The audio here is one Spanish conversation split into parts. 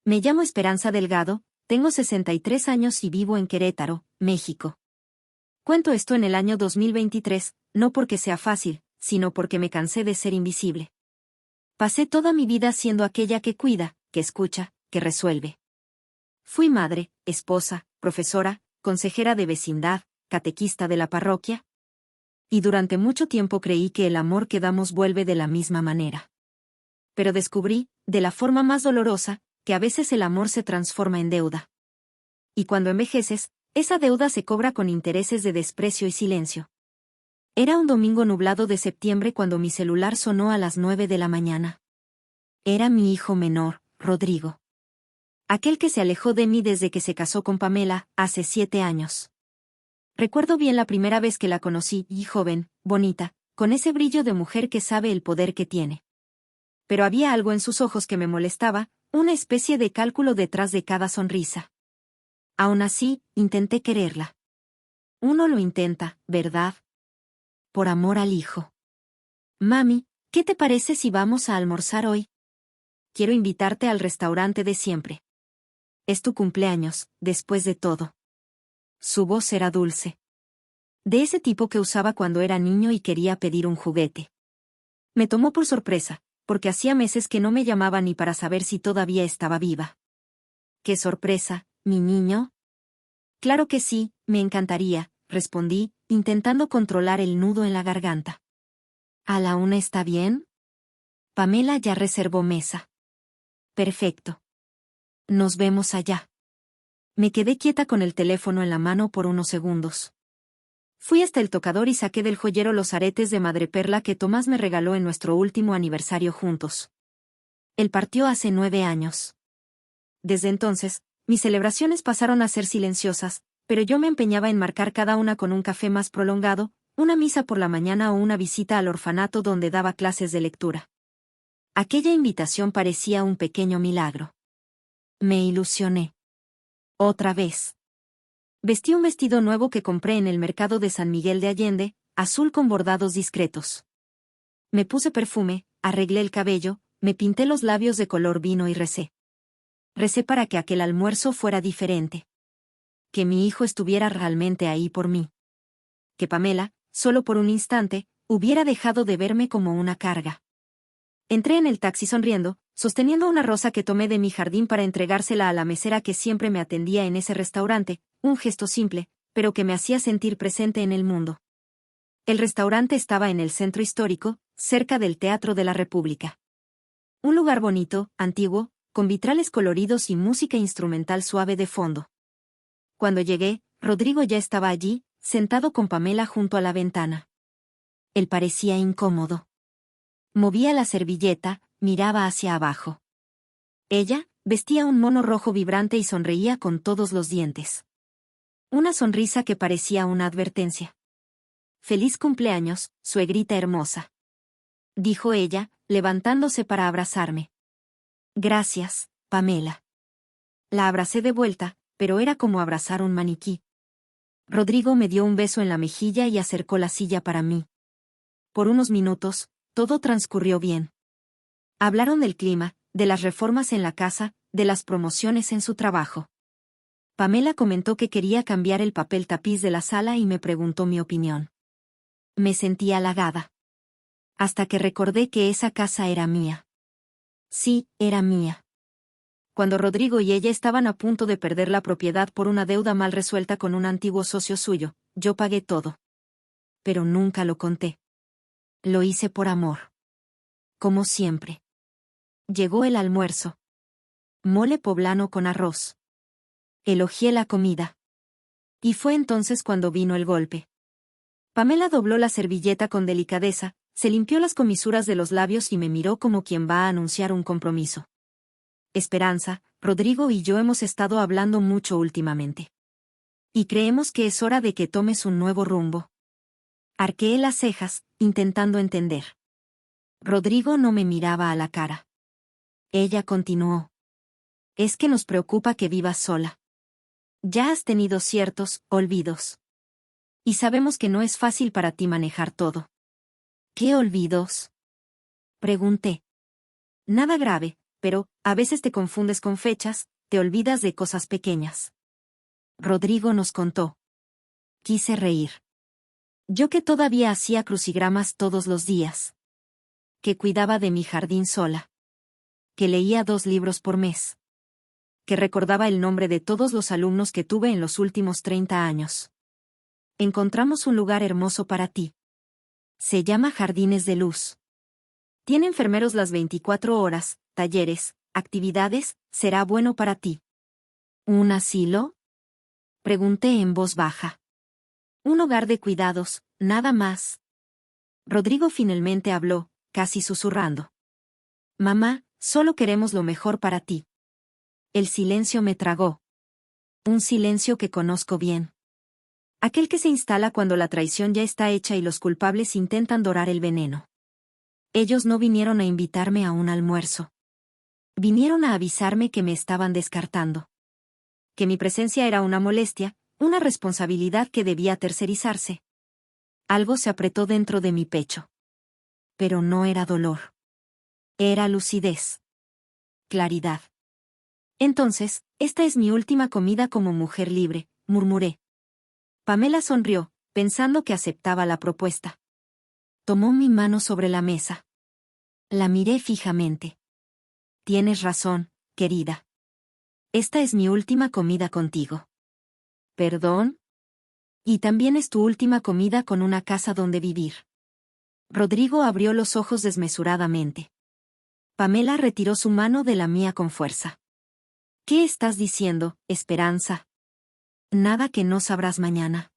Me llamo Esperanza Delgado, tengo 63 años y vivo en Querétaro, México. Cuento esto en el año 2023, no porque sea fácil, sino porque me cansé de ser invisible. Pasé toda mi vida siendo aquella que cuida, que escucha, que resuelve. Fui madre, esposa, profesora, consejera de vecindad, catequista de la parroquia. Y durante mucho tiempo creí que el amor que damos vuelve de la misma manera. Pero descubrí, de la forma más dolorosa, que a veces el amor se transforma en deuda. Y cuando envejeces, esa deuda se cobra con intereses de desprecio y silencio. Era un domingo nublado de septiembre cuando mi celular sonó a las 9 de la mañana. Era mi hijo menor, Rodrigo. Aquel que se alejó de mí desde que se casó con Pamela, hace 7 años. Recuerdo bien la primera vez que la conocí, y joven, bonita, con ese brillo de mujer que sabe el poder que tiene. Pero había algo en sus ojos que me molestaba, una especie de cálculo detrás de cada sonrisa. Aún así, intenté quererla. Uno lo intenta, ¿verdad? Por amor al hijo. Mami, ¿qué te parece si vamos a almorzar hoy? Quiero invitarte al restaurante de siempre. Es tu cumpleaños, después de todo. Su voz era dulce. De ese tipo que usaba cuando era niño y quería pedir un juguete. Me tomó por sorpresa, porque hacía meses que no me llamaba ni para saber si todavía estaba viva. ¡Qué sorpresa, mi niño! Claro que sí, me encantaría, respondí, intentando controlar el nudo en la garganta. ¿A la 1 está bien? Pamela ya reservó mesa. Perfecto. Nos vemos allá. Me quedé quieta con el teléfono en la mano por unos segundos. Fui hasta el tocador y saqué del joyero los aretes de madreperla que Tomás me regaló en nuestro último aniversario juntos. Él partió hace 9 años. Desde entonces, mis celebraciones pasaron a ser silenciosas, pero yo me empeñaba en marcar cada una con un café más prolongado, una misa por la mañana o una visita al orfanato donde daba clases de lectura. Aquella invitación parecía un pequeño milagro. Me ilusioné. Otra vez. Vestí un vestido nuevo que compré en el mercado de San Miguel de Allende, azul con bordados discretos. Me puse perfume, arreglé el cabello, me pinté los labios de color vino y recé. Recé para que aquel almuerzo fuera diferente. Que mi hijo estuviera realmente ahí por mí. Que Pamela, solo por un instante, hubiera dejado de verme como una carga. Entré en el taxi sonriendo, sosteniendo una rosa que tomé de mi jardín para entregársela a la mesera que siempre me atendía en ese restaurante, un gesto simple, pero que me hacía sentir presente en el mundo. El restaurante estaba en el centro histórico, cerca del Teatro de la República. Un lugar bonito, antiguo, con vitrales coloridos y música instrumental suave de fondo. Cuando llegué, Rodrigo ya estaba allí, sentado con Pamela junto a la ventana. Él parecía incómodo. Movía la servilleta, miraba hacia abajo. Ella, vestía un mono rojo vibrante y sonreía con todos los dientes. Una sonrisa que parecía una advertencia. «Feliz cumpleaños, suegrita hermosa», dijo ella, levantándose para abrazarme. «Gracias, Pamela». La abracé de vuelta, pero era como abrazar un maniquí. Rodrigo me dio un beso en la mejilla y acercó la silla para mí. Por unos minutos, todo transcurrió bien. Hablaron del clima, de las reformas en la casa, de las promociones en su trabajo. Pamela comentó que quería cambiar el papel tapiz de la sala y me preguntó mi opinión. Me sentí halagada. Hasta que recordé que esa casa era mía. Sí, era mía. Cuando Rodrigo y ella estaban a punto de perder la propiedad por una deuda mal resuelta con un antiguo socio suyo, yo pagué todo. Pero nunca lo conté. Lo hice por amor. Como siempre. Llegó el almuerzo. Mole poblano con arroz. Elogié la comida. Y fue entonces cuando vino el golpe. Pamela dobló la servilleta con delicadeza, se limpió las comisuras de los labios y me miró como quien va a anunciar un compromiso. Esperanza, Rodrigo y yo hemos estado hablando mucho últimamente. Y creemos que es hora de que tomes un nuevo rumbo. Arqueé las cejas, intentando entender. Rodrigo no me miraba a la cara. Ella continuó. Es que nos preocupa que vivas sola. Ya has tenido ciertos olvidos. Y sabemos que no es fácil para ti manejar todo. ¿Qué olvidos? Pregunté. Nada grave, pero, A veces te confundes con fechas, te olvidas de cosas pequeñas. Rodrigo nos contó. Quise reír. Yo que todavía hacía crucigramas todos los días. Que cuidaba de mi jardín sola. Que leía 2 libros por mes. Que recordaba el nombre de todos los alumnos que tuve en los últimos 30 años. Encontramos un lugar hermoso para ti. Se llama Jardines de Luz. Tiene enfermeros las 24 horas, talleres, actividades, será bueno para ti. ¿Un asilo? Pregunté en voz baja. Un hogar de cuidados, nada más. Rodrigo finalmente habló, casi susurrando. Mamá, solo queremos lo mejor para ti. El silencio me tragó. Un silencio que conozco bien. Aquel que se instala cuando la traición ya está hecha y los culpables intentan dorar el veneno. Ellos no vinieron a invitarme a un almuerzo. Vinieron a avisarme que me estaban descartando. Que mi presencia era una molestia, una responsabilidad que debía tercerizarse. Algo se apretó dentro de mi pecho. Pero no era dolor. Era lucidez. Claridad. Entonces, esta es mi última comida como mujer libre, murmuré. Pamela sonrió, pensando que aceptaba la propuesta. Tomó mi mano sobre la mesa. La miré fijamente. Tienes razón, querida. Esta es mi última comida contigo. ¿Perdón? Y también es tu última comida con una casa donde vivir. Rodrigo abrió los ojos desmesuradamente. Pamela retiró su mano de la mía con fuerza. ¿Qué estás diciendo, Esperanza? Nada que no sabrás mañana.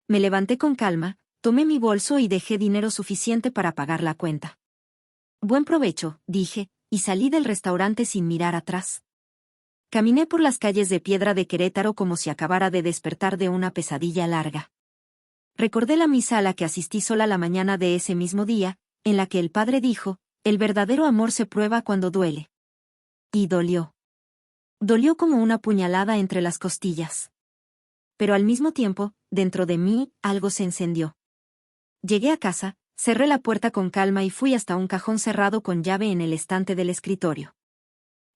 Me levanté con calma, tomé mi bolso y dejé dinero suficiente para pagar la cuenta. Buen provecho, dije, y salí del restaurante sin mirar atrás. Caminé por las calles de piedra de Querétaro como si acabara de despertar de una pesadilla larga. Recordé la misa a la que asistí sola la mañana de ese mismo día, en la que el padre dijo, el verdadero amor se prueba cuando duele. Y dolió. Dolió como una puñalada entre las costillas. Pero al mismo tiempo, dentro de mí, algo se encendió. Llegué a casa, cerré la puerta con calma y fui hasta un cajón cerrado con llave en el estante del escritorio.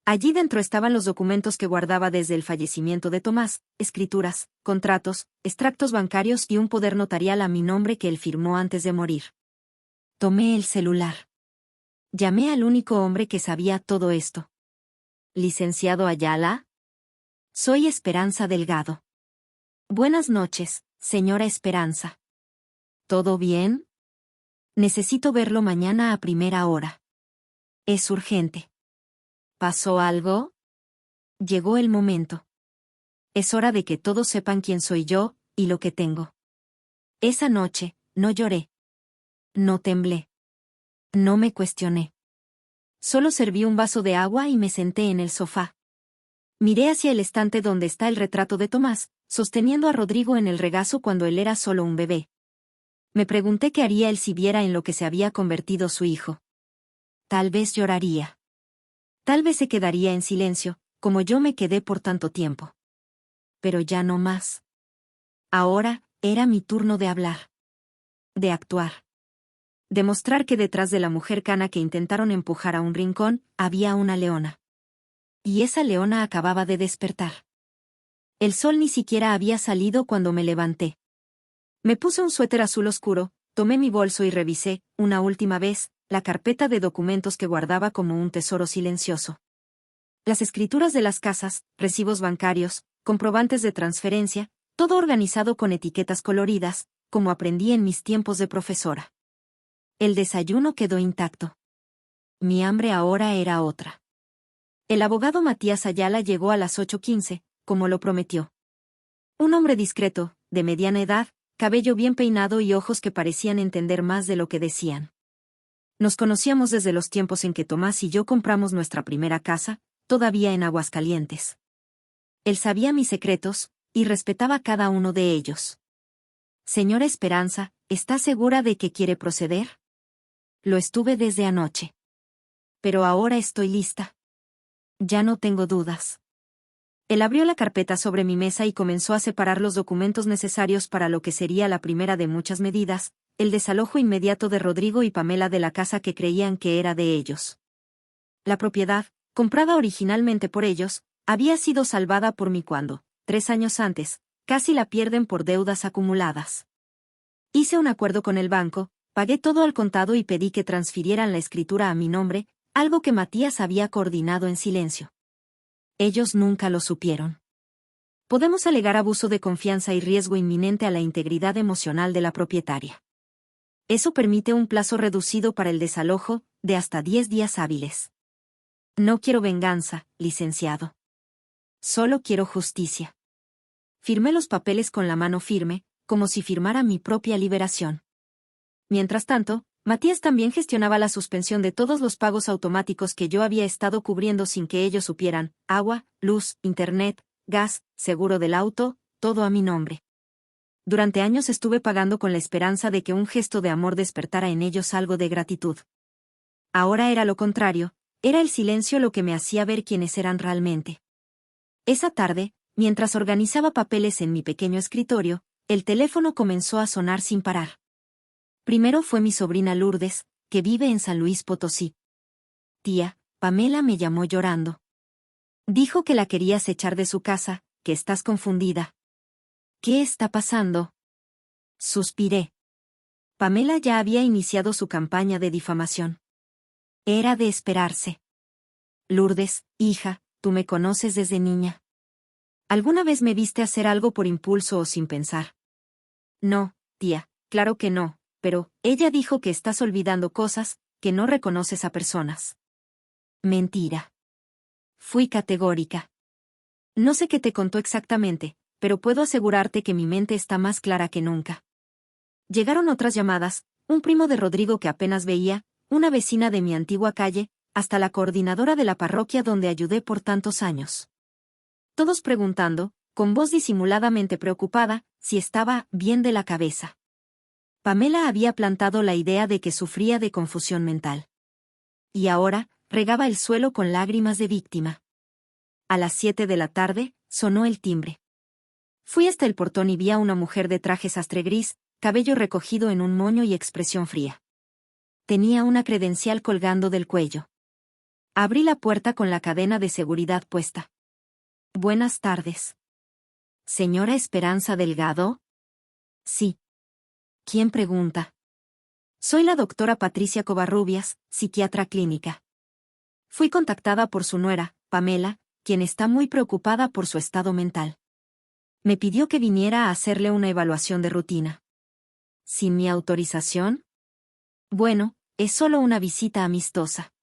Allí dentro estaban los documentos que guardaba desde el fallecimiento de Tomás, escrituras, contratos, extractos bancarios y un poder notarial a mi nombre que él firmó antes de morir. Tomé el celular. Llamé al único hombre que sabía todo esto. ¿Licenciado Ayala? Soy Esperanza Delgado. Buenas noches, señora Esperanza. ¿Todo bien? Necesito verlo mañana a primera hora. Es urgente. ¿Pasó algo? Llegó el momento. Es hora de que todos sepan quién soy yo, y lo que tengo. Esa noche, no lloré. No temblé. No me cuestioné. Solo serví un vaso de agua y me senté en el sofá. Miré hacia el estante donde está el retrato de Tomás, sosteniendo a Rodrigo en el regazo cuando él era solo un bebé. Me pregunté qué haría él si viera en lo que se había convertido su hijo. Tal vez lloraría. Tal vez se quedaría en silencio, como yo me quedé por tanto tiempo. Pero ya no más. Ahora, era mi turno de hablar. De actuar. Demostrar que detrás de la mujer cana que intentaron empujar a un rincón, había una leona. Y esa leona acababa de despertar. El sol ni siquiera había salido cuando me levanté. Me puse un suéter azul oscuro, tomé mi bolso y revisé, una última vez, la carpeta de documentos que guardaba como un tesoro silencioso. Las escrituras de las casas, recibos bancarios, comprobantes de transferencia, todo organizado con etiquetas coloridas, como aprendí en mis tiempos de profesora. El desayuno quedó intacto. Mi hambre ahora era otra. El abogado Matías Ayala llegó a las 8:15, como lo prometió. Un hombre discreto, de mediana edad, cabello bien peinado y ojos que parecían entender más de lo que decían. Nos conocíamos desde los tiempos en que Tomás y yo compramos nuestra primera casa, todavía en Aguascalientes. Él sabía mis secretos, y respetaba cada uno de ellos. Señora Esperanza, ¿está segura de que quiere proceder? Lo estuve desde anoche. Pero ahora estoy lista. Ya no tengo dudas. Él abrió la carpeta sobre mi mesa y comenzó a separar los documentos necesarios para lo que sería la primera de muchas medidas, el desalojo inmediato de Rodrigo y Pamela de la casa que creían que era de ellos. La propiedad, comprada originalmente por ellos, había sido salvada por mí cuando, 3 años antes, casi la pierden por deudas acumuladas. Hice un acuerdo con el banco, pagué todo al contado y pedí que transfirieran la escritura a mi nombre, algo que Matías había coordinado en silencio. Ellos nunca lo supieron. Podemos alegar abuso de confianza y riesgo inminente a la integridad emocional de la propietaria. Eso permite un plazo reducido para el desalojo, de hasta 10 días hábiles. No quiero venganza, licenciado. Solo quiero justicia. Firmé los papeles con la mano firme, como si firmara mi propia liberación. Mientras tanto, Matías también gestionaba la suspensión de todos los pagos automáticos que yo había estado cubriendo sin que ellos supieran: agua, luz, internet, gas, seguro del auto, todo a mi nombre. Durante años estuve pagando con la esperanza de que un gesto de amor despertara en ellos algo de gratitud. Ahora era lo contrario, era el silencio lo que me hacía ver quiénes eran realmente. Esa tarde, mientras organizaba papeles en mi pequeño escritorio, el teléfono comenzó a sonar sin parar. Primero fue mi sobrina Lourdes, que vive en San Luis Potosí. Tía, Pamela me llamó llorando. Dijo que la querías echar de su casa, que estás confundida. ¿Qué está pasando? Suspiré. Pamela ya había iniciado su campaña de difamación. Era de esperarse. Lourdes, hija, tú me conoces desde niña. ¿Alguna vez me viste hacer algo por impulso o sin pensar? No, tía, claro que no, pero ella dijo que estás olvidando cosas, que no reconoces a personas. Mentira. Fui categórica. No sé qué te contó exactamente, pero puedo asegurarte que mi mente está más clara que nunca. Llegaron otras llamadas, un primo de Rodrigo que apenas veía, una vecina de mi antigua calle, hasta la coordinadora de la parroquia donde ayudé por tantos años. Todos preguntando, con voz disimuladamente preocupada, si estaba bien de la cabeza. Pamela había plantado la idea de que sufría de confusión mental. Y ahora, regaba el suelo con lágrimas de víctima. A las 7 de la tarde, sonó el timbre. Fui hasta el portón y vi a una mujer de traje sastre gris, cabello recogido en un moño y expresión fría. Tenía una credencial colgando del cuello. Abrí la puerta con la cadena de seguridad puesta. Buenas tardes. ¿Señora Esperanza Delgado? Sí. ¿Quién pregunta? Soy la doctora Patricia Covarrubias, psiquiatra clínica. Fui contactada por su nuera, Pamela, quien está muy preocupada por su estado mental. Me pidió que viniera a hacerle una evaluación de rutina. ¿Sin mi autorización? Bueno, es solo una visita amistosa.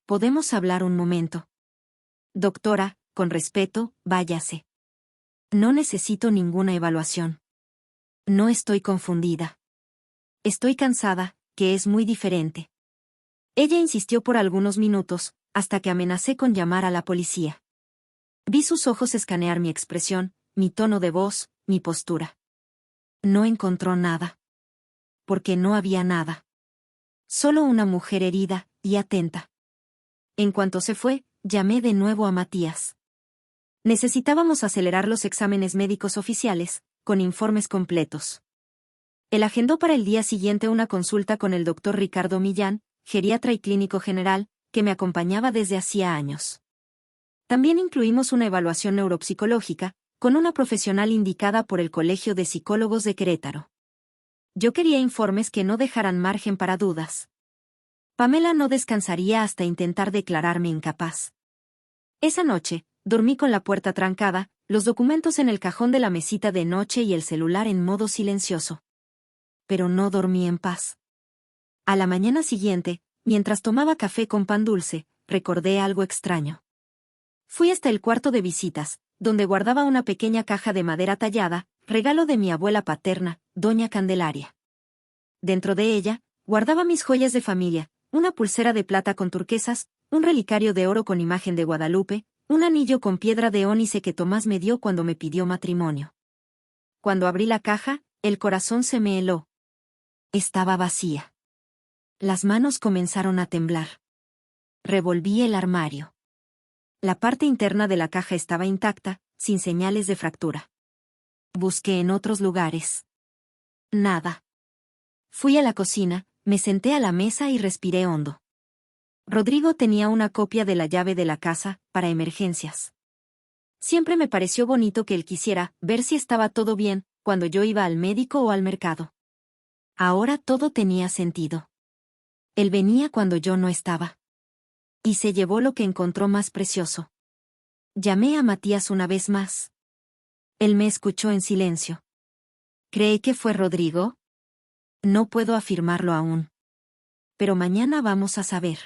¿Podemos hablar un momento? Doctora, con respeto, váyase. No necesito ninguna evaluación. No estoy confundida. Estoy cansada, que es muy diferente. Ella insistió por algunos minutos, hasta que amenacé con llamar a la policía. Vi sus ojos escanear mi expresión, mi tono de voz, mi postura. No encontró nada. Porque no había nada. Solo una mujer herida, y atenta. En cuanto se fue, llamé de nuevo a Matías. Necesitábamos acelerar los exámenes médicos oficiales, con informes completos. Él agendó para el día siguiente una consulta con el doctor Ricardo Millán, geriatra y clínico general, que me acompañaba desde hacía años. También incluimos una evaluación neuropsicológica, con una profesional indicada por el Colegio de Psicólogos de Querétaro. Yo quería informes que no dejaran margen para dudas. Pamela no descansaría hasta intentar declararme incapaz. Esa noche, dormí con la puerta trancada, los documentos en el cajón de la mesita de noche y el celular en modo silencioso. Pero no dormí en paz. A la mañana siguiente, mientras tomaba café con pan dulce, recordé algo extraño. Fui hasta el cuarto de visitas, donde guardaba una pequeña caja de madera tallada, regalo de mi abuela paterna, doña Candelaria. Dentro de ella, guardaba mis joyas de familia, una pulsera de plata con turquesas, un relicario de oro con imagen de Guadalupe, un anillo con piedra de ónice que Tomás me dio cuando me pidió matrimonio. Cuando abrí la caja, el corazón se me heló. Estaba vacía. Las manos comenzaron a temblar. Revolví el armario. La parte interna de la caja estaba intacta, sin señales de fractura. Busqué en otros lugares. Nada. Fui a la cocina, me senté a la mesa y respiré hondo. Rodrigo tenía una copia de la llave de la casa, para emergencias. Siempre me pareció bonito que él quisiera ver si estaba todo bien, cuando yo iba al médico o al mercado. Ahora todo tenía sentido. Él venía cuando yo no estaba. Y se llevó lo que encontró más precioso. Llamé a Matías una vez más. Él me escuchó en silencio. ¿Cree que fue Rodrigo? No puedo afirmarlo aún. Pero mañana vamos a saber.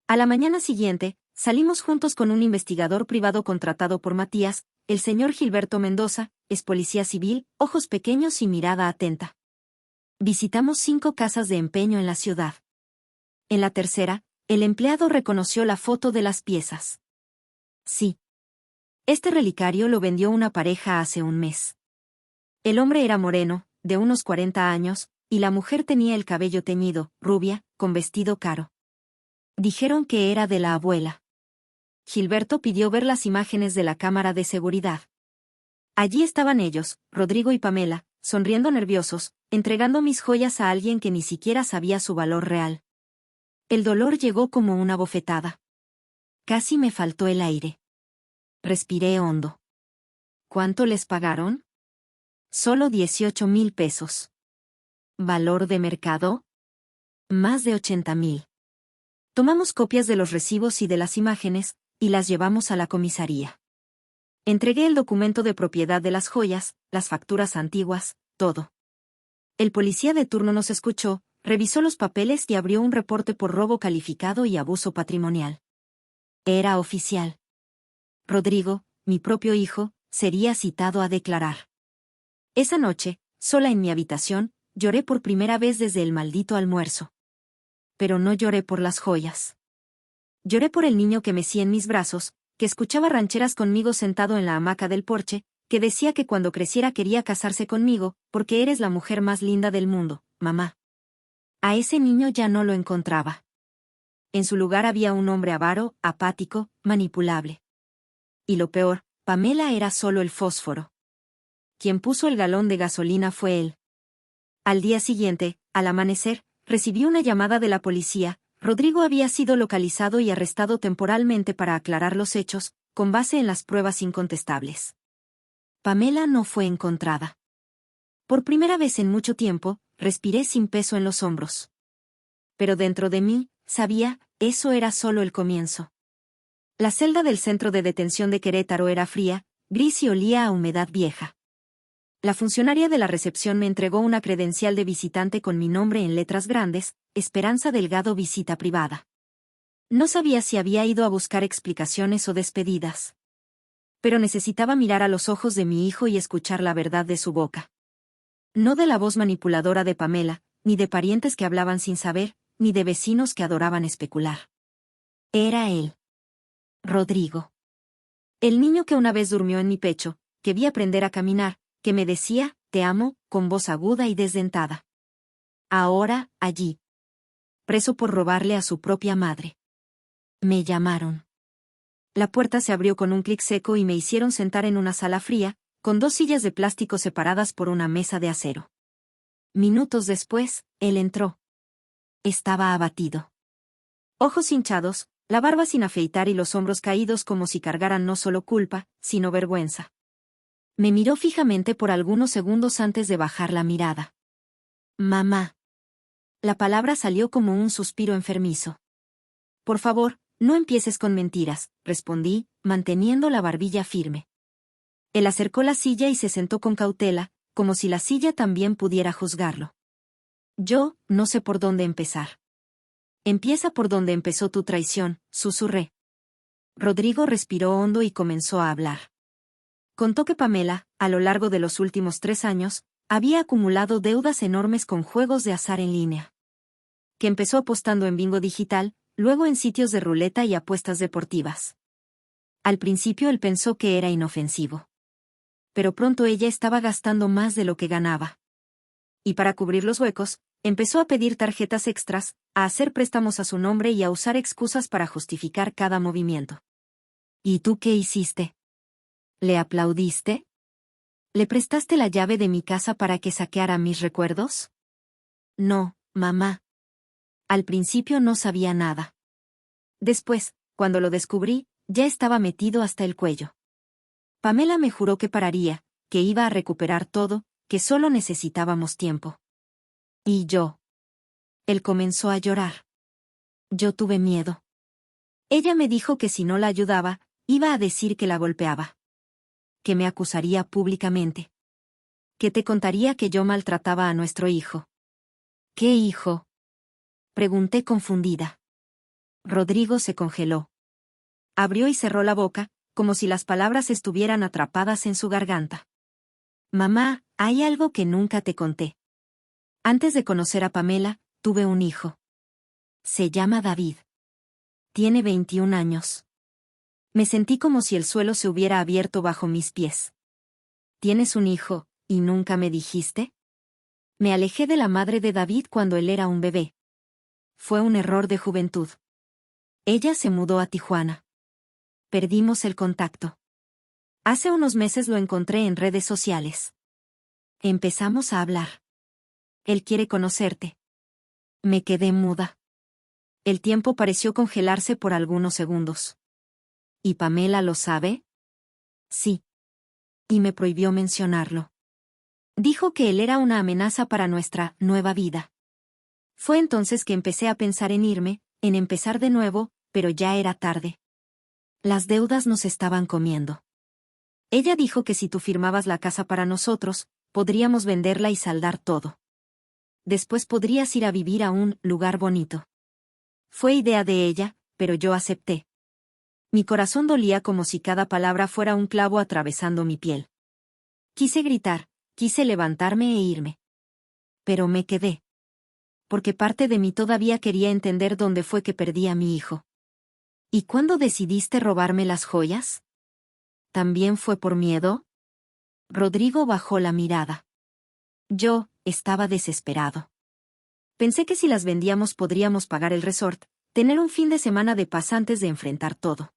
A la mañana siguiente, salimos juntos con un investigador privado contratado por Matías, el señor Gilberto Mendoza, es policía civil, ojos pequeños y mirada atenta. Visitamos 5 casas de empeño en la ciudad. En la tercera, el empleado reconoció la foto de las piezas. Sí. Este relicario lo vendió una pareja hace un mes. El hombre era moreno, de unos 40 años, y la mujer tenía el cabello teñido, rubia, con vestido caro. Dijeron que era de la abuela. Gilberto pidió ver las imágenes de la cámara de seguridad. Allí estaban ellos, Rodrigo y Pamela, sonriendo nerviosos, entregando mis joyas a alguien que ni siquiera sabía su valor real. El dolor llegó como una bofetada. Casi me faltó el aire. Respiré hondo. ¿Cuánto les pagaron? Solo 18,000 pesos. ¿Valor de mercado? Más de 80,000. Tomamos copias de los recibos y de las imágenes, y las llevamos a la comisaría. Entregué el documento de propiedad de las joyas, las facturas antiguas, todo. El policía de turno nos escuchó, revisó los papeles y abrió un reporte por robo calificado y abuso patrimonial. Era oficial. Rodrigo, mi propio hijo, sería citado a declarar. Esa noche, sola en mi habitación, lloré por primera vez desde el maldito almuerzo. Pero no lloré por las joyas. Lloré por el niño que mecía en mis brazos, que escuchaba rancheras conmigo sentado en la hamaca del porche, que decía que cuando creciera quería casarse conmigo, porque eres la mujer más linda del mundo, mamá. A ese niño ya no lo encontraba. En su lugar había un hombre avaro, apático, manipulable. Y lo peor, Pamela era solo el fósforo. Quien puso el galón de gasolina fue él. Al día siguiente, al amanecer, recibí una llamada de la policía. Rodrigo había sido localizado y arrestado temporalmente para aclarar los hechos, con base en las pruebas incontestables. Pamela no fue encontrada. Por primera vez en mucho tiempo, respiré sin peso en los hombros. Pero dentro de mí, sabía, eso era solo el comienzo. La celda del centro de detención de Querétaro era fría, gris y olía a humedad vieja. La funcionaria de la recepción me entregó una credencial de visitante con mi nombre en letras grandes, Esperanza Delgado, visita privada. No sabía si había ido a buscar explicaciones o despedidas. Pero necesitaba mirar a los ojos de mi hijo y escuchar la verdad de su boca. No de la voz manipuladora de Pamela, ni de parientes que hablaban sin saber, ni de vecinos que adoraban especular. Era él. Rodrigo. El niño que una vez durmió en mi pecho, que vi aprender a caminar, que me decía, te amo, con voz aguda y desdentada. Ahora, allí. Preso por robarle a su propia madre. Me llamaron. La puerta se abrió con un clic seco y me hicieron sentar en una sala fría, con 2 sillas de plástico separadas por una mesa de acero. Minutos después, él entró. Estaba abatido. Ojos hinchados, la barba sin afeitar y los hombros caídos como si cargaran no solo culpa, sino vergüenza. Me miró fijamente por algunos segundos antes de bajar la mirada. Mamá. La palabra salió como un suspiro enfermizo. Por favor, no empieces con mentiras, respondí, manteniendo la barbilla firme. Él acercó la silla y se sentó con cautela, como si la silla también pudiera juzgarlo. Yo, no sé por dónde empezar. Empieza por donde empezó tu traición, susurré. Rodrigo respiró hondo y comenzó a hablar. Contó que Pamela, a lo largo de los últimos 3 años, había acumulado deudas enormes con juegos de azar en línea. Que empezó apostando en bingo digital, luego en sitios de ruleta y apuestas deportivas. Al principio él pensó que era inofensivo. Pero pronto ella estaba gastando más de lo que ganaba. Y para cubrir los huecos, empezó a pedir tarjetas extras, a hacer préstamos a su nombre y a usar excusas para justificar cada movimiento. ¿Y tú qué hiciste? ¿Le aplaudiste? ¿Le prestaste la llave de mi casa para que saqueara mis recuerdos? No, mamá. Al principio no sabía nada. Después, cuando lo descubrí, ya estaba metido hasta el cuello. Pamela me juró que pararía, que iba a recuperar todo, que solo necesitábamos tiempo. ¿Y yo? Él comenzó a llorar. Yo tuve miedo. Ella me dijo que si no la ayudaba, iba a decir que la golpeaba. Que me acusaría públicamente. Que te contaría que yo maltrataba a nuestro hijo. ¿Qué hijo? Pregunté confundida. Rodrigo se congeló. Abrió y cerró la boca, como si las palabras estuvieran atrapadas en su garganta. Mamá, hay algo que nunca te conté. Antes de conocer a Pamela, tuve un hijo. Se llama David. Tiene 21 años. Me sentí como si el suelo se hubiera abierto bajo mis pies. ¿Tienes un hijo, y nunca me dijiste? Me alejé de la madre de David cuando él era un bebé. Fue un error de juventud. Ella se mudó a Tijuana. Perdimos el contacto. Hace unos meses lo encontré en redes sociales. Empezamos a hablar. Él quiere conocerte. Me quedé muda. El tiempo pareció congelarse por algunos segundos. ¿Y Pamela lo sabe? Sí. Y me prohibió mencionarlo. Dijo que él era una amenaza para nuestra nueva vida. Fue entonces que empecé a pensar en irme, en empezar de nuevo, pero ya era tarde. Las deudas nos estaban comiendo. Ella dijo que si tú firmabas la casa para nosotros, podríamos venderla y saldar todo. Después podrías ir a vivir a un lugar bonito. Fue idea de ella, pero yo acepté. Mi corazón dolía como si cada palabra fuera un clavo atravesando mi piel. Quise gritar, quise levantarme e irme. Pero me quedé. Porque parte de mí todavía quería entender dónde fue que perdí a mi hijo. ¿Y cuándo decidiste robarme las joyas? ¿También fue por miedo? Rodrigo bajó la mirada. Yo estaba desesperado. Pensé que si las vendíamos podríamos pagar el resort, tener un fin de semana de paz antes de enfrentar todo.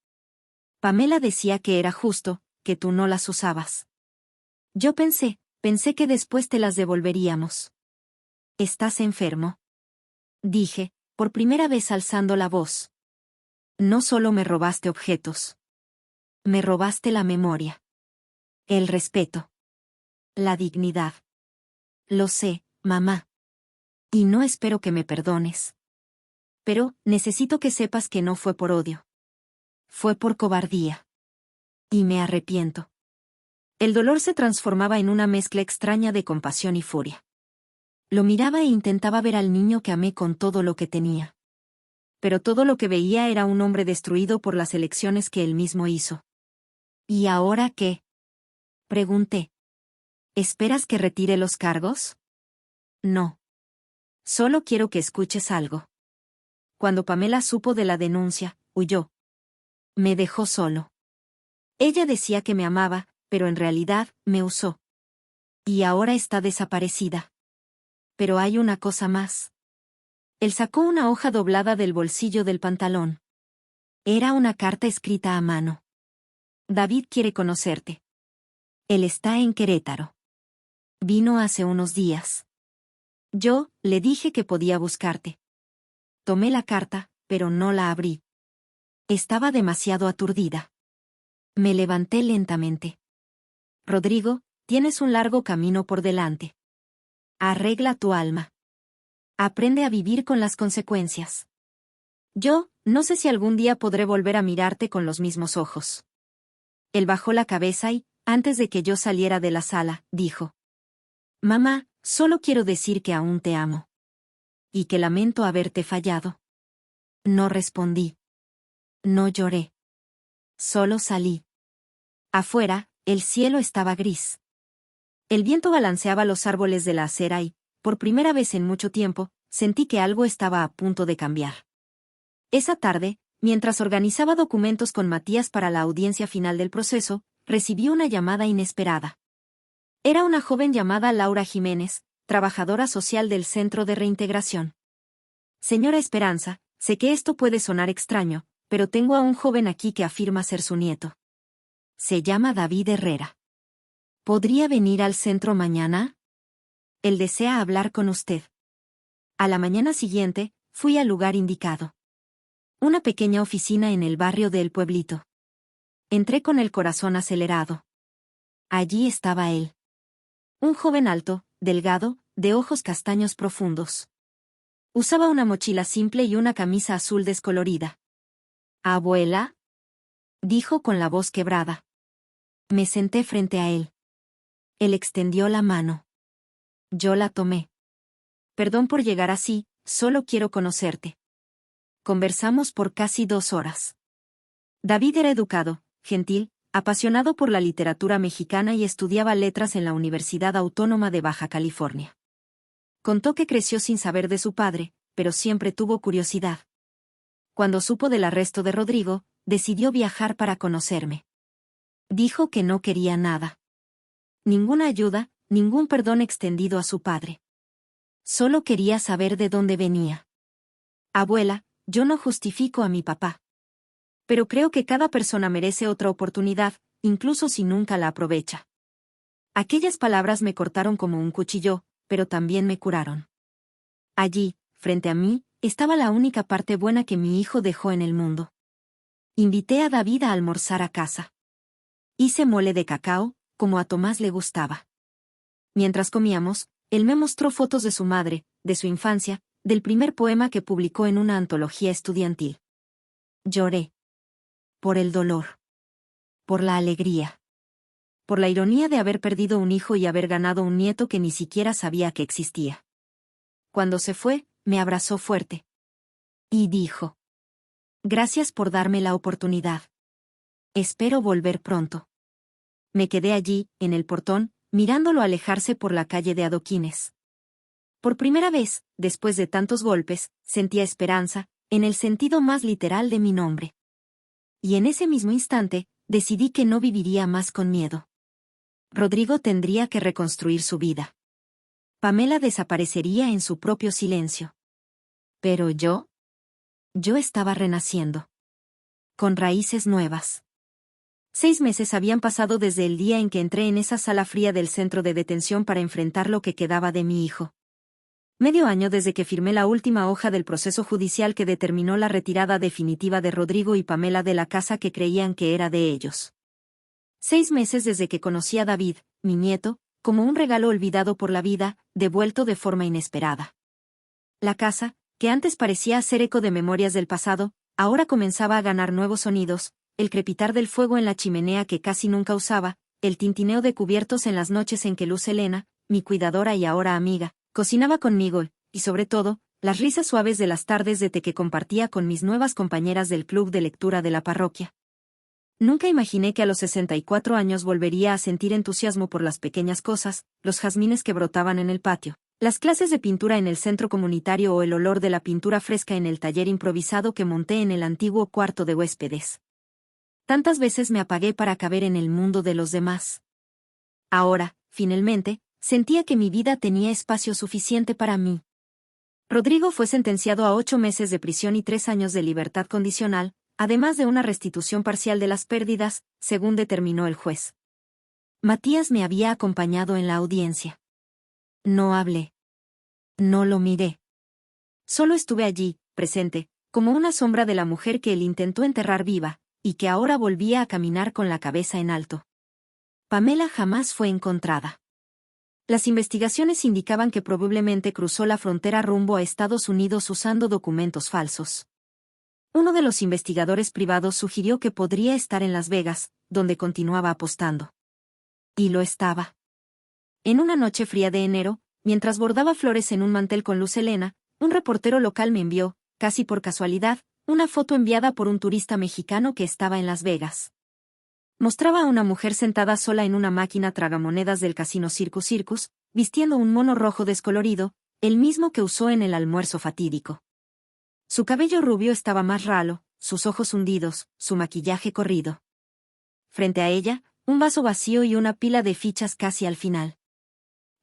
Pamela decía que era justo, que tú no las usabas. Yo pensé que después te las devolveríamos. ¿Estás enfermo? Dije, por primera vez alzando la voz. No solo me robaste objetos. Me robaste la memoria. El respeto. La dignidad. Lo sé, mamá. Y no espero que me perdones. Pero, necesito que sepas que no fue por odio. Fue por cobardía. Y me arrepiento. El dolor se transformaba en una mezcla extraña de compasión y furia. Lo miraba e intentaba ver al niño que amé con todo lo que tenía. Pero todo lo que veía era un hombre destruido por las elecciones que él mismo hizo. ¿Y ahora qué? Pregunté. ¿Esperas que retire los cargos? No. Solo quiero que escuches algo. Cuando Pamela supo de la denuncia, huyó. Me dejó solo. Ella decía que me amaba, pero en realidad, me usó. Y ahora está desaparecida. Pero hay una cosa más. Él sacó una hoja doblada del bolsillo del pantalón. Era una carta escrita a mano. David quiere conocerte. Él está en Querétaro. Vino hace unos días. Yo le dije que podía buscarte. Tomé la carta, pero no la abrí. Estaba demasiado aturdida. Me levanté lentamente. Rodrigo, tienes un largo camino por delante. Arregla tu alma. Aprende a vivir con las consecuencias. Yo, no sé si algún día podré volver a mirarte con los mismos ojos. Él bajó la cabeza y, antes de que yo saliera de la sala, dijo. Mamá, solo quiero decir que aún te amo. Y que lamento haberte fallado. No respondí. No lloré. Solo salí. Afuera, el cielo estaba gris. El viento balanceaba los árboles de la acera y, por primera vez en mucho tiempo, sentí que algo estaba a punto de cambiar. Esa tarde, mientras organizaba documentos con Matías para la audiencia final del proceso, recibí una llamada inesperada. Era una joven llamada Laura Jiménez, trabajadora social del Centro de Reintegración. Señora Esperanza, sé que esto puede sonar extraño, pero tengo a un joven aquí que afirma ser su nieto. Se llama David Herrera. ¿Podría venir al centro mañana? Él desea hablar con usted. A la mañana siguiente, fui al lugar indicado. Una pequeña oficina en el barrio del pueblito. Entré con el corazón acelerado. Allí estaba él. Un joven alto, delgado, de ojos castaños profundos. Usaba una mochila simple y una camisa azul descolorida. «¿Abuela?», dijo con la voz quebrada. Me senté frente a él. Él extendió la mano. Yo la tomé. «Perdón por llegar así, solo quiero conocerte». Conversamos por casi 2 horas. David era educado, gentil, apasionado por la literatura mexicana y estudiaba letras en la Universidad Autónoma de Baja California. Contó que creció sin saber de su padre, pero siempre tuvo curiosidad. Cuando supo del arresto de Rodrigo, decidió viajar para conocerme. Dijo que no quería nada. Ninguna ayuda, ningún perdón extendido a su padre. Solo quería saber de dónde venía. «Abuela, yo no justifico a mi papá. Pero creo que cada persona merece otra oportunidad, incluso si nunca la aprovecha». Aquellas palabras me cortaron como un cuchillo, pero también me curaron. Allí, frente a mí, estaba la única parte buena que mi hijo dejó en el mundo. Invité a David a almorzar a casa. Hice mole de cacao, como a Tomás le gustaba. Mientras comíamos, él me mostró fotos de su madre, de su infancia, del primer poema que publicó en una antología estudiantil. Lloré. Por el dolor. Por la alegría. Por la ironía de haber perdido un hijo y haber ganado un nieto que ni siquiera sabía que existía. Cuando se fue, me abrazó fuerte. Y dijo: «Gracias por darme la oportunidad. Espero volver pronto». Me quedé allí, en el portón, mirándolo alejarse por la calle de adoquines. Por primera vez, después de tantos golpes, sentía esperanza, en el sentido más literal de mi nombre. Y en ese mismo instante, decidí que no viviría más con miedo. Rodrigo tendría que reconstruir su vida. Pamela desaparecería en su propio silencio. Pero yo estaba renaciendo. Con raíces nuevas. 6 meses habían pasado desde el día en que entré en esa sala fría del centro de detención para enfrentar lo que quedaba de mi hijo. Medio año desde que firmé la última hoja del proceso judicial que determinó la retirada definitiva de Rodrigo y Pamela de la casa que creían que era de ellos. 6 meses desde que conocí a David, mi nieto, como un regalo olvidado por la vida, devuelto de forma inesperada. La casa, que antes parecía hacer eco de memorias del pasado, ahora comenzaba a ganar nuevos sonidos: el crepitar del fuego en la chimenea que casi nunca usaba, el tintineo de cubiertos en las noches en que Luz Helena, mi cuidadora y ahora amiga, cocinaba conmigo, y sobre todo, las risas suaves de las tardes de té que compartía con mis nuevas compañeras del club de lectura de la parroquia. Nunca imaginé que a los 64 años volvería a sentir entusiasmo por las pequeñas cosas, los jazmines que brotaban en el patio, las clases de pintura en el centro comunitario o el olor de la pintura fresca en el taller improvisado que monté en el antiguo cuarto de huéspedes. Tantas veces me apagué para caber en el mundo de los demás. Ahora, finalmente, sentía que mi vida tenía espacio suficiente para mí. Rodrigo fue sentenciado a 8 meses de prisión y 3 años de libertad condicional, además de una restitución parcial de las pérdidas, según determinó el juez. Matías me había acompañado en la audiencia. No hablé. No lo miré. Solo estuve allí, presente, como una sombra de la mujer que él intentó enterrar viva, y que ahora volvía a caminar con la cabeza en alto. Pamela jamás fue encontrada. Las investigaciones indicaban que probablemente cruzó la frontera rumbo a Estados Unidos usando documentos falsos. Uno de los investigadores privados sugirió que podría estar en Las Vegas, donde continuaba apostando. Y lo estaba. En una noche fría de enero, mientras bordaba flores en un mantel con Luz Helena, un reportero local me envió, casi por casualidad, una foto enviada por un turista mexicano que estaba en Las Vegas. Mostraba a una mujer sentada sola en una máquina tragamonedas del casino Circus Circus, vistiendo un mono rojo descolorido, el mismo que usó en el almuerzo fatídico. Su cabello rubio estaba más ralo, sus ojos hundidos, su maquillaje corrido. Frente a ella, un vaso vacío y una pila de fichas casi al final.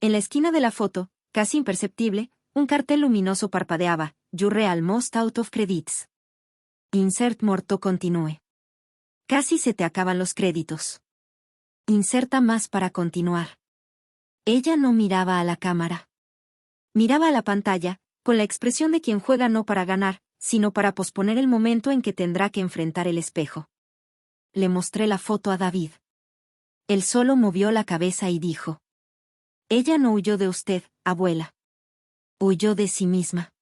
En la esquina de la foto, casi imperceptible, un cartel luminoso parpadeaba: «You're almost out of credits. Insert more to continue». Casi se te acaban los créditos. Inserta más para continuar. Ella no miraba a la cámara. Miraba a la pantalla, con la expresión de quien juega no para ganar, sino para posponer el momento en que tendrá que enfrentar el espejo. Le mostré la foto a David. Él solo movió la cabeza y dijo: «Ella no huyó de usted, abuela. Huyó de sí misma».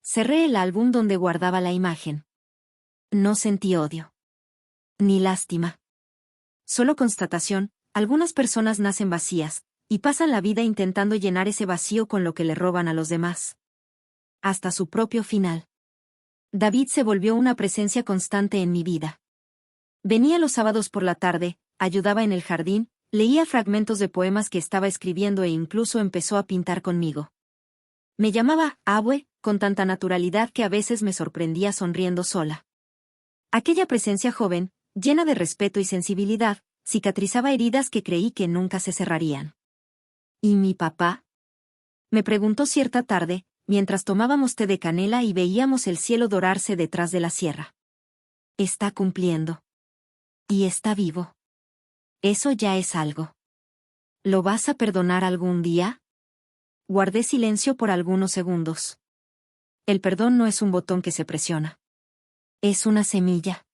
Cerré el álbum donde guardaba la imagen. No sentí odio. Ni lástima. Solo constatación: algunas personas nacen vacías, y pasan la vida intentando llenar ese vacío con lo que le roban a los demás. Hasta su propio final. David se volvió una presencia constante en mi vida. Venía los sábados por la tarde, ayudaba en el jardín, leía fragmentos de poemas que estaba escribiendo e incluso empezó a pintar conmigo. Me llamaba Abue, con tanta naturalidad que a veces me sorprendía sonriendo sola. Aquella presencia joven, llena de respeto y sensibilidad, cicatrizaba heridas que creí que nunca se cerrarían. ¿Y mi papá?, me preguntó cierta tarde, mientras tomábamos té de canela y veíamos el cielo dorarse detrás de la sierra. Está cumpliendo. Y está vivo. Eso ya es algo. ¿Lo vas a perdonar algún día? Guardé silencio por algunos segundos. El perdón no es un botón que se presiona. Es una semilla.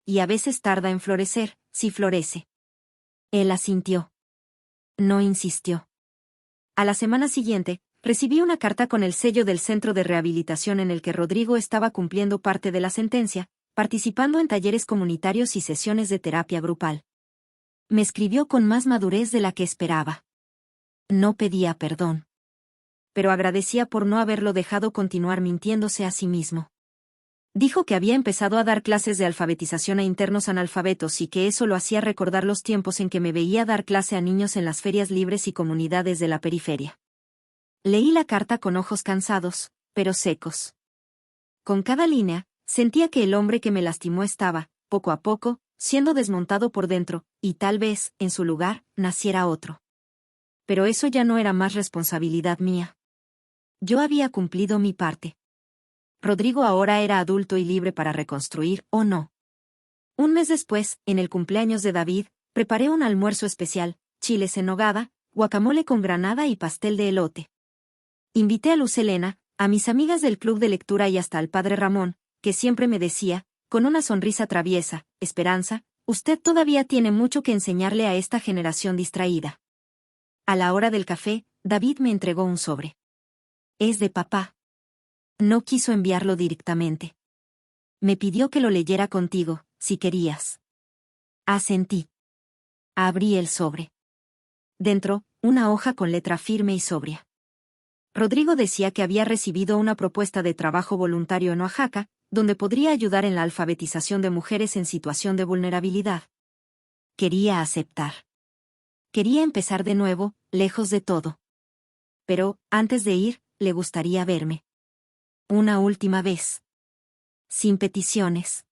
Y a veces tarda en florecer, si florece. Él asintió. No insistió. A la semana siguiente, recibí una carta con el sello del centro de rehabilitación en el que Rodrigo estaba cumpliendo parte de la sentencia, participando en talleres comunitarios y sesiones de terapia grupal. Me escribió con más madurez de la que esperaba. No pedía perdón. Pero agradecía por no haberlo dejado continuar mintiéndose a sí mismo. Dijo que había empezado a dar clases de alfabetización a internos analfabetos y que eso lo hacía recordar los tiempos en que me veía dar clase a niños en las ferias libres y comunidades de la periferia. Leí la carta con ojos cansados, pero secos. Con cada línea, sentía que el hombre que me lastimó estaba, poco a poco, siendo desmontado por dentro, y tal vez, en su lugar, naciera otro. Pero eso ya no era más responsabilidad mía. Yo había cumplido mi parte. Rodrigo ahora era adulto y libre para reconstruir, ¿o no? Un mes después, en el cumpleaños de David, preparé un almuerzo especial: chiles en nogada, guacamole con granada y pastel de elote. Invité a Luz Helena, a mis amigas del club de lectura y hasta al padre Ramón, que siempre me decía, con una sonrisa traviesa: «Esperanza, usted todavía tiene mucho que enseñarle a esta generación distraída». A la hora del café, David me entregó un sobre. «Es de papá». No quiso enviarlo directamente. Me pidió que lo leyera contigo, si querías. Asentí. Abrí el sobre. Dentro, una hoja con letra firme y sobria. Rodrigo decía que había recibido una propuesta de trabajo voluntario en Oaxaca, donde podría ayudar en la alfabetización de mujeres en situación de vulnerabilidad. Quería aceptar. Quería empezar de nuevo, lejos de todo. Pero, antes de ir, le gustaría verme. Una última vez. Sin peticiones.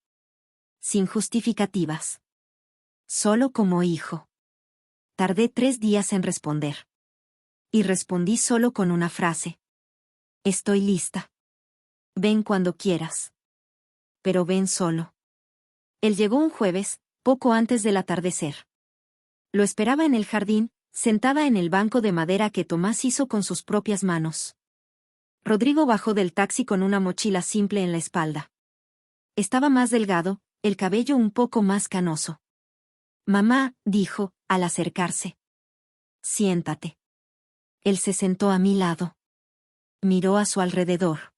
Sin justificativas. Solo como hijo. Tardé 3 días en responder. Y respondí solo con una frase. «Estoy lista. Ven cuando quieras. Pero ven solo». Él llegó un jueves, poco antes del atardecer. Lo esperaba en el jardín, sentada en el banco de madera que Tomás hizo con sus propias manos. Rodrigo bajó del taxi con una mochila simple en la espalda. Estaba más delgado, el cabello un poco más canoso. «Mamá», dijo, al acercarse. «Siéntate». Él se sentó a mi lado. Miró a su alrededor.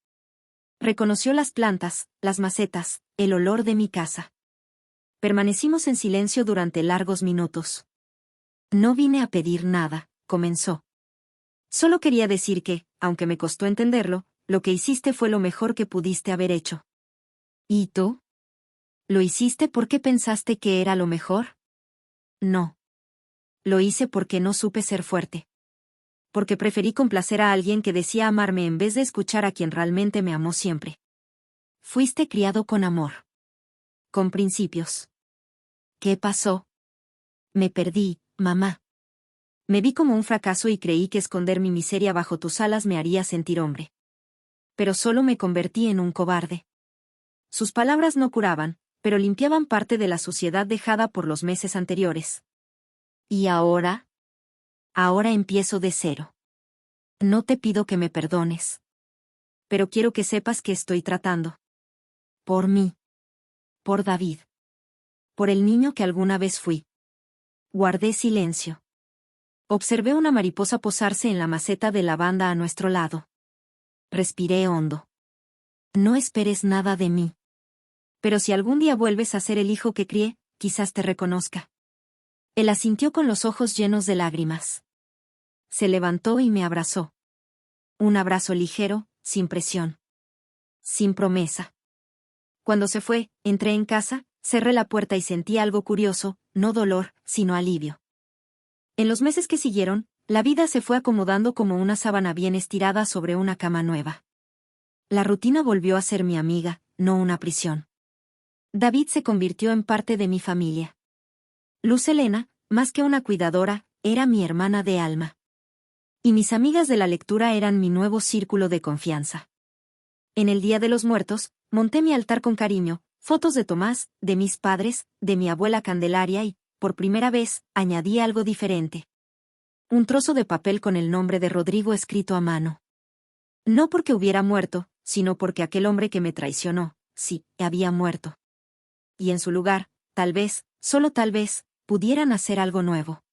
Reconoció las plantas, las macetas, el olor de mi casa. Permanecimos en silencio durante largos minutos. «No vine a pedir nada», comenzó. «Solo quería decir que, aunque me costó entenderlo, lo que hiciste fue lo mejor que pudiste haber hecho». «¿Y tú? ¿Lo hiciste porque pensaste que era lo mejor?» «No. Lo hice porque no supe ser fuerte. Porque preferí complacer a alguien que decía amarme en vez de escuchar a quien realmente me amó siempre». «Fuiste criado con amor. Con principios». «¿Qué pasó?» «Me perdí, mamá. Me vi como un fracaso y creí que esconder mi miseria bajo tus alas me haría sentir hombre. Pero solo me convertí en un cobarde». Sus palabras no curaban, pero limpiaban parte de la suciedad dejada por los meses anteriores. ¿Y ahora? Ahora empiezo de cero. No te pido que me perdones. pero quiero que sepas que estoy tratando. Por mí. Por David. Por el niño que alguna vez fui. Guardé silencio. Observé una mariposa posarse en la maceta de lavanda a nuestro lado. Respiré hondo. No esperes nada de mí. Pero si algún día vuelves a ser el hijo que crié, quizás te reconozca. Él asintió con los ojos llenos de lágrimas. Se levantó y me abrazó. Un abrazo ligero, sin presión. Sin promesa. Cuando se fue, entré en casa, cerré la puerta y sentí algo curioso, no dolor, sino alivio. En los meses que siguieron, la vida se fue acomodando como una sábana bien estirada sobre una cama nueva. La rutina volvió a ser mi amiga, no una prisión. David se convirtió en parte de mi familia. Luz Helena, más que una cuidadora, era mi hermana de alma. Y mis amigas de la lectura eran mi nuevo círculo de confianza. En el Día de los Muertos, monté mi altar con cariño, fotos de Tomás, de mis padres, de mi abuela Candelaria y, por primera vez, añadí algo diferente. Un trozo de papel con el nombre de Rodrigo escrito a mano. No porque hubiera muerto, sino porque aquel hombre que me traicionó, sí, había muerto. Y en su lugar, tal vez, solo tal vez, pudieran hacer algo nuevo.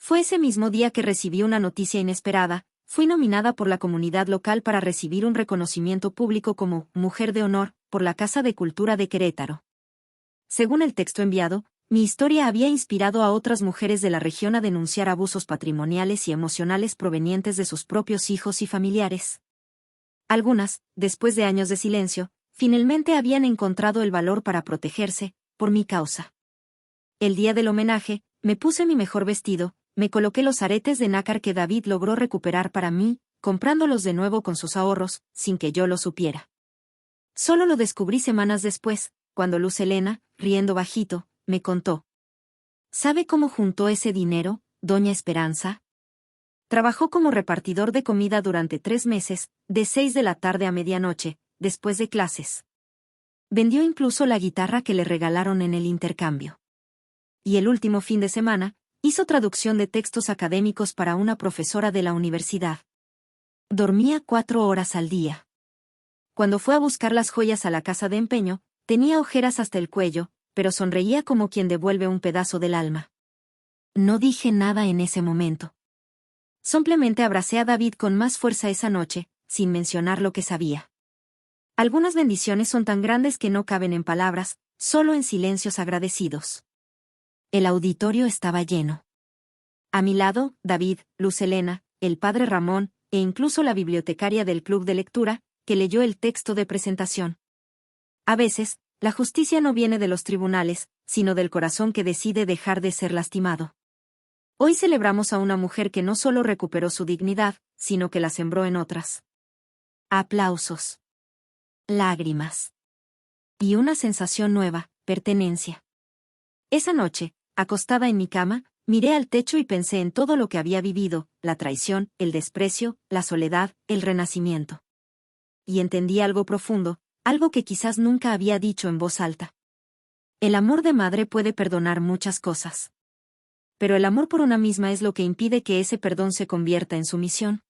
Fue ese mismo día que recibí una noticia inesperada. Fui nominada por la comunidad local para recibir un reconocimiento público como Mujer de Honor por la Casa de Cultura de Querétaro. Según el texto enviado, mi historia había inspirado a otras mujeres de la región a denunciar abusos patrimoniales y emocionales provenientes de sus propios hijos y familiares. Algunas, después de años de silencio, finalmente habían encontrado el valor para protegerse, por mi causa. El día del homenaje, me puse mi mejor vestido, me coloqué los aretes de nácar que David logró recuperar para mí, comprándolos de nuevo con sus ahorros, sin que yo lo supiera. Solo lo descubrí semanas después, cuando Luz Helena, riendo bajito, me contó. ¿Sabe cómo juntó ese dinero, doña Esperanza? Trabajó como repartidor de comida durante 3 meses, de 6 de la tarde a medianoche, después de clases. Vendió incluso la guitarra que le regalaron en el intercambio. Y el último fin de semana, hizo traducción de textos académicos para una profesora de la universidad. Dormía 4 horas al día. Cuando fue a buscar las joyas a la casa de empeño, tenía ojeras hasta el cuello, pero sonreía como quien devuelve un pedazo del alma. No dije nada en ese momento. Simplemente abracé a David con más fuerza esa noche, sin mencionar lo que sabía. Algunas bendiciones son tan grandes que no caben en palabras, solo en silencios agradecidos. El auditorio estaba lleno. A mi lado, David, Luz Helena, el padre Ramón, e incluso la bibliotecaria del club de lectura, que leyó el texto de presentación. A veces, la justicia no viene de los tribunales, sino del corazón que decide dejar de ser lastimado. Hoy celebramos a una mujer que no solo recuperó su dignidad, sino que la sembró en otras. Aplausos. Lágrimas. Y una sensación nueva, pertenencia. Esa noche, acostada en mi cama, miré al techo y pensé en todo lo que había vivido, la traición, el desprecio, la soledad, el renacimiento. Y entendí algo profundo, algo que quizás nunca había dicho en voz alta. El amor de madre puede perdonar muchas cosas. Pero el amor por una misma es lo que impide que ese perdón se convierta en sumisión.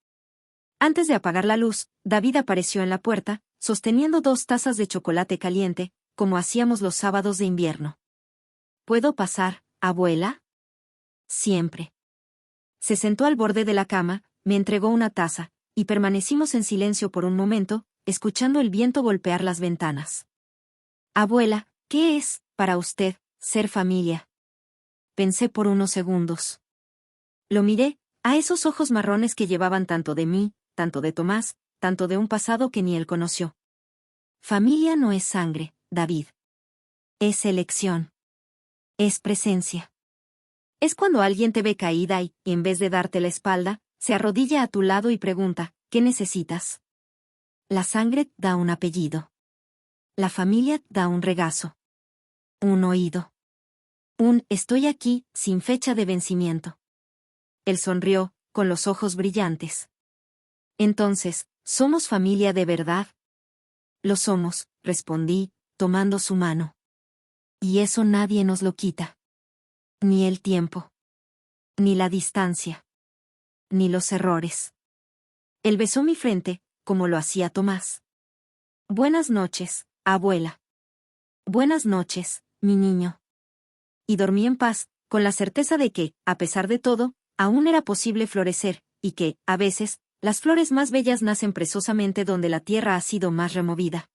Antes de apagar la luz, David apareció en la puerta, sosteniendo 2 tazas de chocolate caliente, como hacíamos los sábados de invierno. ¿Puedo pasar, abuela? Siempre. Se sentó al borde de la cama, me entregó una taza, y permanecimos en silencio por un momento, escuchando el viento golpear las ventanas. Abuela, ¿qué es, para usted, ser familia? Pensé por unos segundos. Lo miré, a esos ojos marrones que llevaban tanto de mí, tanto de Tomás, tanto de un pasado que ni él conoció. Familia no es sangre, David. Es elección. Es presencia. Es cuando alguien te ve caída y, en vez de darte la espalda, se arrodilla a tu lado y pregunta, ¿qué necesitas? La sangre da un apellido. La familia da un regazo. Un oído. Un estoy aquí, sin fecha de vencimiento. Él sonrió, con los ojos brillantes. Entonces, ¿somos familia de verdad? Lo somos, respondí, tomando su mano. Y eso nadie nos lo quita. Ni el tiempo. Ni la distancia. Ni los errores. Él besó mi frente, como lo hacía Tomás. Buenas noches, abuela. Buenas noches, mi niño. Y dormí en paz, con la certeza de que, a pesar de todo, aún era posible florecer, y que, a veces, las flores más bellas nacen precisamente donde la tierra ha sido más removida.